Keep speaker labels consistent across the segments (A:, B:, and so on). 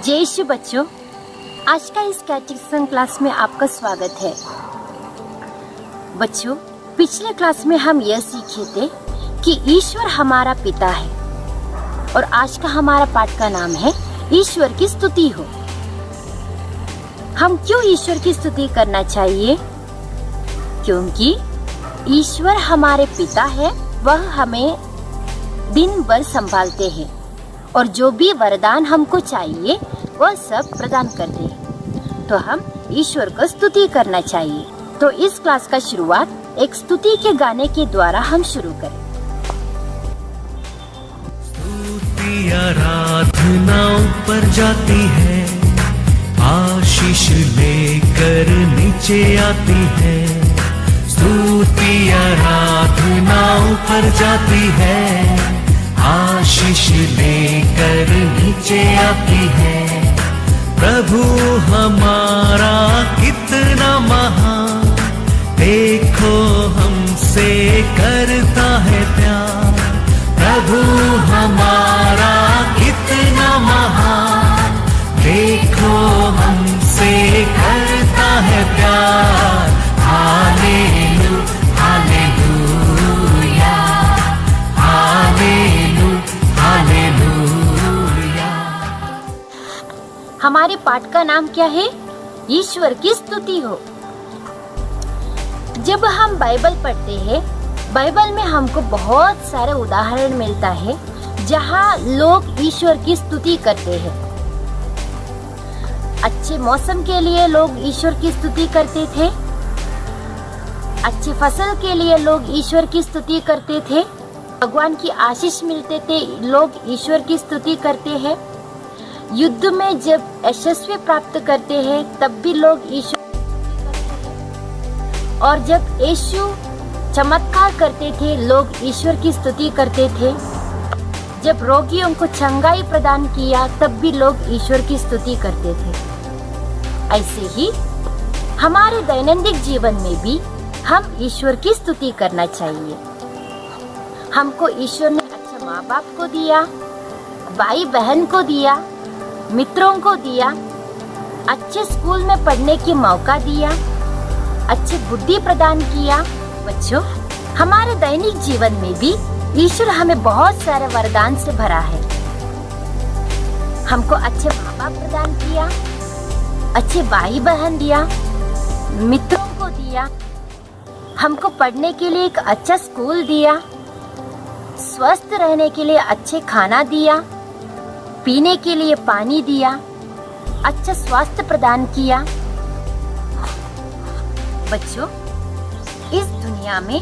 A: जय यीशु बच्चों, आज का इस कैटेकिज्म क्लास में आपका स्वागत है। बच्चों, पिछले क्लास में हम यह सीखे थे कि ईश्वर हमारा पिता है और आज का हमारा पाठ का नाम है ईश्वर की स्तुति हो। हम क्यों ईश्वर की स्तुति करना चाहिए? क्योंकि ईश्वर हमारे पिता है, वह हमें दिन भर संभालते हैं और जो भी वरदान हमको चाहिए वह सब प्रदान करते हैं। तो हम ईश्वर को स्तुति करना चाहिए। तो इस क्लास का शुरुआत एक स्तुति के गाने के द्वारा हम शुरू करें।
B: स्तुति आराधना ऊपर जाती है, आशीष लेकर नीचे आती है। स्तुति आराधना ऊपर जाती है, आशीष लेकर नीचे आती है। प्रभु हमारा कितना महान, देखो हमसे करता है प्यार। प्रभु हमारा कितना महान, देखो हमसे करता है प्यार। Hallelujah, hallelujah, hallelujah.
A: हमारे पाठ का नाम क्या है? ईश्वर की स्तुति हो। जब हम बाइबल पढ़ते हैं, बाइबल में हमको बहुत सारे उदाहरण मिलता है जहाँ लोग ईश्वर की स्तुति करते हैं। अच्छे मौसम के लिए लोग ईश्वर की स्तुति करते थे, अच्छी फसल के लिए लोग ईश्वर की स्तुति करते थे, भगवान की आशीष मिलते थे, लोग ईश्वर की स्तुति करते हैं। युद्ध में जब यशस्वी प्राप्त करते हैं तब भी लोग ईश्वर की स्तुति करते हैं। और जब यीशु चमत्कार करते थे, लोग ईश्वर की स्तुति करते थे। जब रोगियों को चंगाई प्रदान किया तब भी लोग ईश्वर की स्तुति करते थे। ऐसे ही हमारे दैनंदिन जीवन में भी हम ईश्वर की स्तुति करना चाहिए। हमको ईश्वर ने अच्छे माँ बाप को दिया, भाई बहन को दिया, मित्रों को दिया, अच्छे स्कूल में पढ़ने की मौका दिया, अच्छी बुद्धि प्रदान किया। बच्चों, हमारे दैनिक जीवन में भी ईश्वर हमें बहुत सारे वरदान से भरा है। हमको अच्छे माँ बाप प्रदान किया, अच्छे भाई बहन दिया, मित्रों को दिया, हमको पढ़ने के लिए एक अच्छा स्कूल दिया, स्वस्थ रहने के लिए अच्छे खाना दिया, पीने के लिए पानी दिया, अच्छा स्वास्थ्य प्रदान किया। बच्चों, इस दुनिया में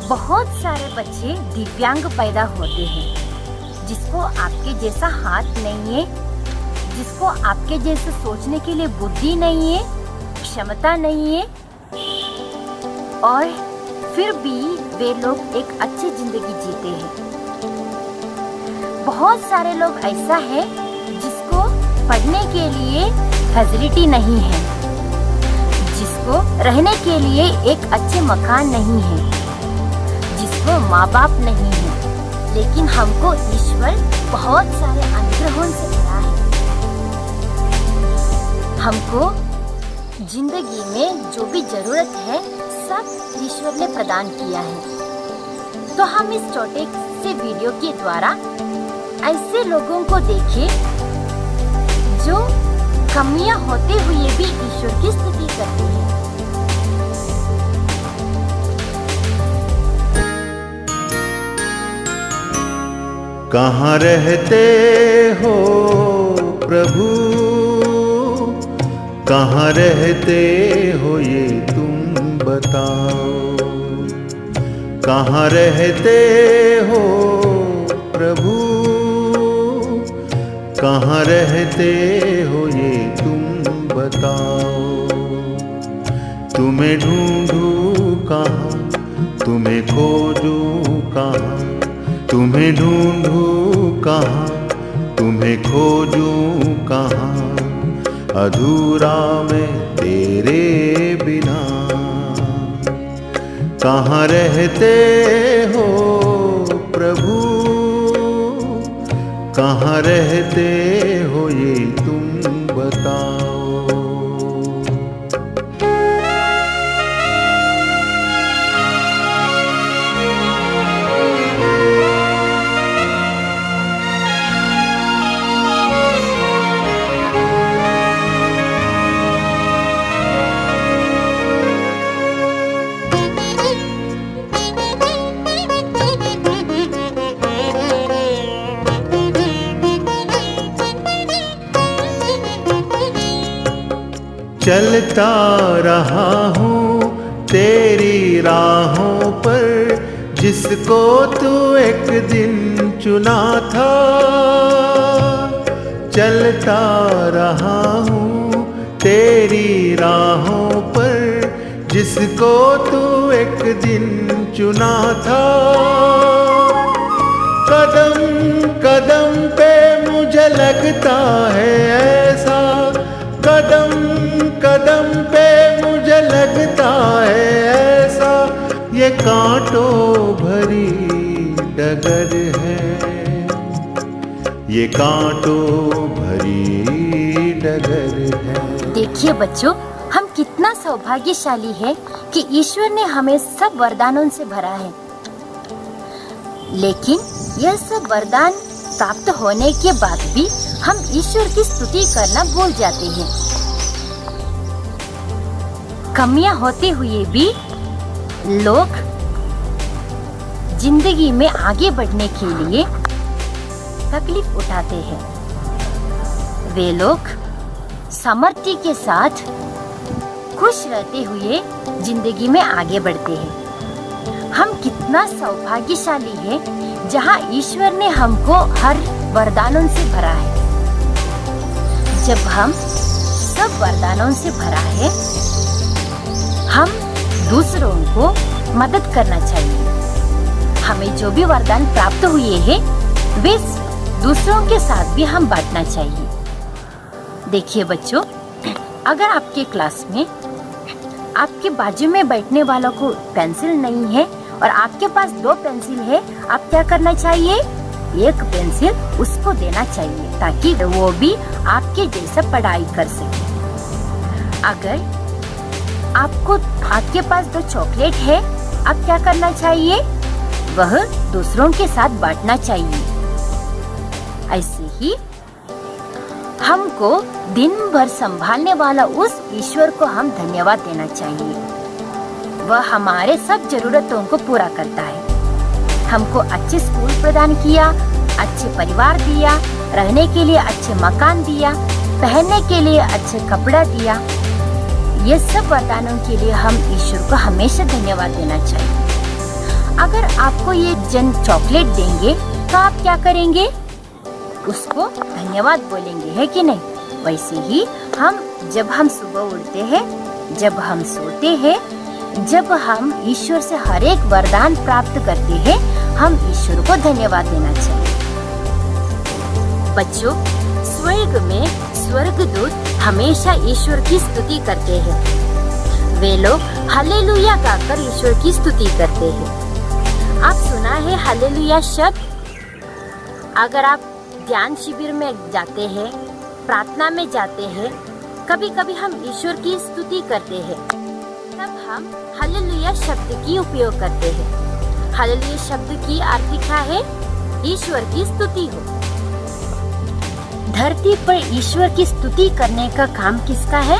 A: बहुत सारे बच्चे दिव्यांग पैदा होते हैं, जिसको आपके जैसा हाथ नहीं है, जिसको आपके जैसे सोचने के लिए बुद्धि नहीं है, क्षमता नहीं है, और फिर भी वे लोग एक अच्छी जिंदगी जीते हैं। बहुत सारे लोग ऐसा है जिसको पढ़ने के लिए फैसिलिटी नहीं है, जिसको रहने के लिए एक अच्छे मकान नहीं है, जिसको माँ बाप नहीं है, लेकिन हमको ईश्वर बहुत सारे अनुग्रहों से भरा है। हमको जिंदगी में जो भी जरूरत है सब ईश्वर ने प्रदान किया है। तो हम इस छोटे से वीडियो के द्वारा ऐसे लोगों को देखें जो कमियां होते हुए भी ईश्वर की स्तुति करते हैं।
C: कहाँ रहते हो प्रभु, कहाँ रहते हो ये तुम बताओ। कहाँ रहते हो प्रभु, कहाँ रहते हो ये तुम बताओ। तुम्हें ढूंढूं कहाँ, तुम्हें खोजूं कहाँ, तुम्हें ढूंढूं कहाँ, तुम्हें खोजूं कहाँ। अधूरा मैं तेरे बिना। कहाँ रहते हो प्रभु, कहाँ रहते हो ये तुम चलता रहा हूँ तेरी राहों पर, जिसको तू एक दिन चुना था। चलता रहा हूँ तेरी राहों पर, जिसको तू एक दिन चुना था। कदम कदम पे मुझे लगता है ऐसा, कदम कदम पे मुझे लगता है ऐसा, ये कांटों भरी डगर है, ये कांटों भरी डगर है।
A: देखिए बच्चों, हम कितना सौभाग्यशाली है कि ईश्वर ने हमें सब वरदानों से भरा है। लेकिन यह सब वरदान प्राप्त होने के बाद भी हम ईश्वर की स्तुति करना भूल जाते हैं। कमियां होते हुए भी लोग जिंदगी में आगे बढ़ने के लिए तकलीफ उठाते हैं। वे लोग सामर्थ्य के साथ खुश रहते हुए जिंदगी में आगे बढ़ते हैं। हम कितना सौभाग्यशाली है जहाँ ईश्वर ने हमको हर वरदानों से भरा है। जब हम सब वरदानों से भरा है, हम दूसरों को मदद करना चाहिए। हमें जो भी वरदान प्राप्त हुए हैं, वे दूसरों के साथ भी हम बांटना चाहिए। देखिए बच्चों, अगर आपके क्लास में आपके बाजू में बैठने वालों को पेंसिल नहीं है और आपके पास 2 पेंसिल है, आप क्या करना चाहिए? एक पेंसिल उसको देना चाहिए ताकि वो भी आपके जैसा पढ़ाई कर सके। अगर आपके पास 2 चॉकलेट है, आप क्या करना चाहिए? वह दूसरों के साथ बांटना चाहिए। ऐसे ही हमको दिन भर संभालने वाला उस ईश्वर को हम धन्यवाद देना चाहिए। वह हमारे सब जरूरतों को पूरा करता है। हमको अच्छे स्कूल प्रदान किया, अच्छे परिवार दिया, रहने के लिए अच्छे मकान दिया, पहनने के लिए अच्छे कपड़ा दिया। ये सब वरदानों के लिए हम ईश्वर को हमेशा धन्यवाद देना चाहिए। अगर आपको ये जन चॉकलेट देंगे तो आप क्या करेंगे? उसको धन्यवाद बोलेंगे, है कि नहीं? वैसे ही जब हम सुबह उठते हैं, जब हम सोते हैं, जब हम ईश्वर से हर एक वरदान प्राप्त करते हैं, हम ईश्वर को धन्यवाद देना चाहिए। बच्चों, स्वर्ग में स्वर्गदूत हमेशा ईश्वर की स्तुति करते हैं। वे लोग हालेलुया गाकर ईश्वर की स्तुति करते हैं। आप सुना है हालेलुया शब्द? अगर आप ध्यान शिविर में जाते हैं, प्रार्थना में जाते हैं, कभी कभी हम ईश्वर की स्तुति करते हैं, तब हम हालेलुया शब्द की उपयोग करते हैं। हालेलुया शब्द की अर्थ क्या है? ईश्वर की स्तुति हो। धरती पर ईश्वर की स्तुति करने का काम किसका है?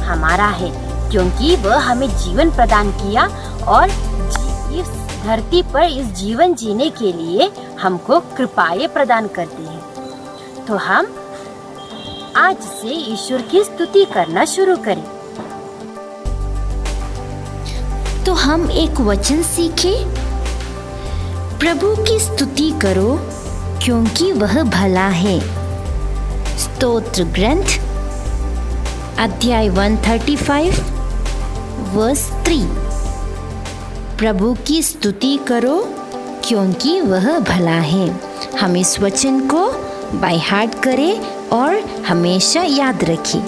A: हमारा है, क्योंकि वह हमें जीवन प्रदान किया और इस धरती पर इस जीवन जीने के लिए हमको कृपाएं प्रदान करती है। तो हम आज से ईश्वर की स्तुति करना शुरू करें।
D: तो हम एक वचन सीखे, प्रभु की स्तुति करो क्योंकि वह भला है। स्तोत्र ग्रंथ अध्याय 135 वर्स 3। प्रभु की स्तुति करो क्योंकि वह भला है। हम इस वचन को बाय हार्ट करें और हमेशा याद रखें।